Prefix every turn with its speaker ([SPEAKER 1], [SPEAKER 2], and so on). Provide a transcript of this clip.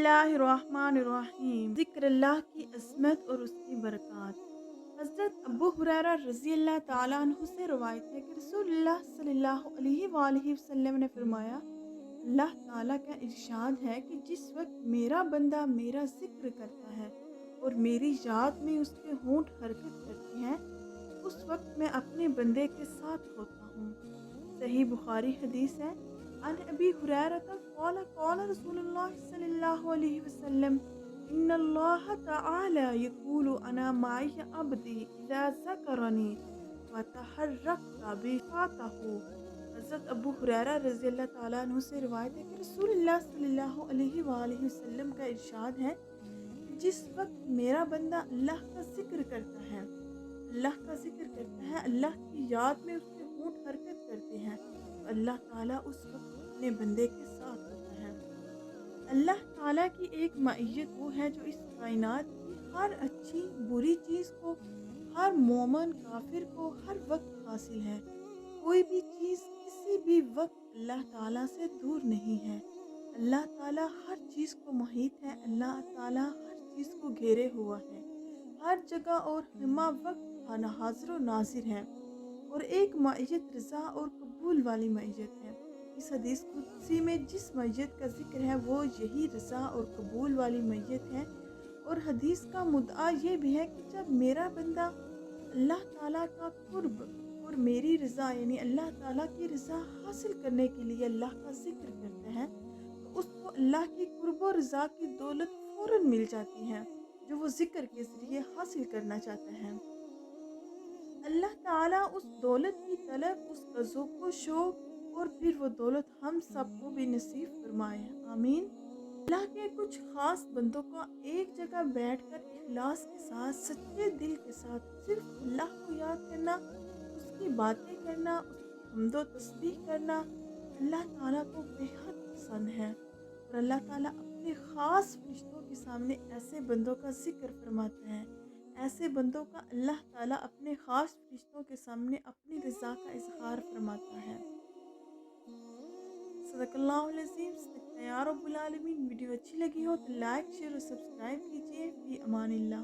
[SPEAKER 1] बिस्मिल्लाहिर्रहमानिर्रहीम। ज़िक्र अल्लाह की अज़मत और उसकी बरक़ात। हज़रत अबू हुरैरा रज़ी अल्लाह ताला अन्हु से रवायत है कि रसूलुल्लाह सल्लल्लाहु अलैहि वसल्लम ने फरमाया, अल्लाह ताला का इरशाद है कि जिस वक्त मेरा बंदा मेरा ज़िक्र करता है और मेरी याद में उसके होंठ हरकत करते हैं, उस वक्त मैं अपने बंदे के साथ होता हूँ। सही बुखारी हदीस है। अन अबी हुरैरता क़ाल क़ाल रसूलुल्लाह सल्लल्लाहु अलैहि वसल्लम इन्नल्लाह तआला यक़ूलु अना माइय अब्दी इज़ा ज़करनी व तहर्रकत बिफ़ातहु। हज़रत अबू हुरैरा रज़ी अल्लाह ताला अन्हु से रिवायत है कि रसूलुल्लाह सल्लल्लाहु अलैहि वसल्लम का इरशाद है कि जिस वक्त मेरा बंदा अल्लाह का ज़िक्र करता है, अल्लाह की याद में उसके होंठ हरकत करते हैं, तो अल्लाह ताला उस वक्त अपने बंदे के साथ होता है। अल्लाह ताला की एक मईयत वो है जो इस कायनात की हर अच्छी बुरी चीज़ को, हर मोमन काफिर को हर वक्त हासिल है। कोई भी चीज़ किसी भी वक्त अल्लाह ताला से दूर नहीं है। अल्लाह ताला हर चीज़ को मुहीत है, अल्लाह ताला हर चीज़ को घेरे हुआ है, हर जगह और हमा वक्त हाज़िर व नाज़िर है। और एक मईयत रज़ा और कबूल वाली मईयत है। इस हदीस कुदसी में जिस मईयत का ज़िक्र है वो यही रज़ा और कबूल वाली मईयत है। और हदीस का मुद्दा ये भी है कि जब मेरा बंदा अल्लाह ताला का कुर्ब और मेरी रज़ा यानी अल्लाह ताला की रज़ा हासिल करने के लिए अल्लाह का ज़िक्र करता है, तो उसको अल्लाह की कुर्ब और रज़ा की दौलत फ़ौरन मिल जाती है, जो वो ज़िक्र के ज़रिए हासिल करना चाहता है। अल्लाह ताला उस दौलत की तलब, उसका ज़ौक़-ओ शौक़ और फिर वो दौलत हम सबको भी नसीब फरमाए। आमीन। अल्लाह के कुछ ख़ास बंदों को एक जगह बैठकर इखलास के साथ, सच्चे दिल के साथ सिर्फ अल्लाह को याद करना, उसकी बातें करना, उसकी हम्दो तस्बीह करना अल्लाह ताला को बेहद पसंद है। और अल्लाह ताला अपने ख़ास फ़रिश्तों के सामने ऐसे बंदों का ज़िक्र फरमाता है। ऐसे बंदों का अल्लाह ताला अपने ख़ास फ़रिश्तों के सामने अपनी रज़ा का इज़हार फरमाता है। सदक़ल्लाहुल अज़ीम। सदक़ना या रब्बुल आलमीन। वीडियो अच्छी लगी हो तो लाइक, शेयर और सब्सक्राइब कीजिए। फ़ी अमानिल्लाह।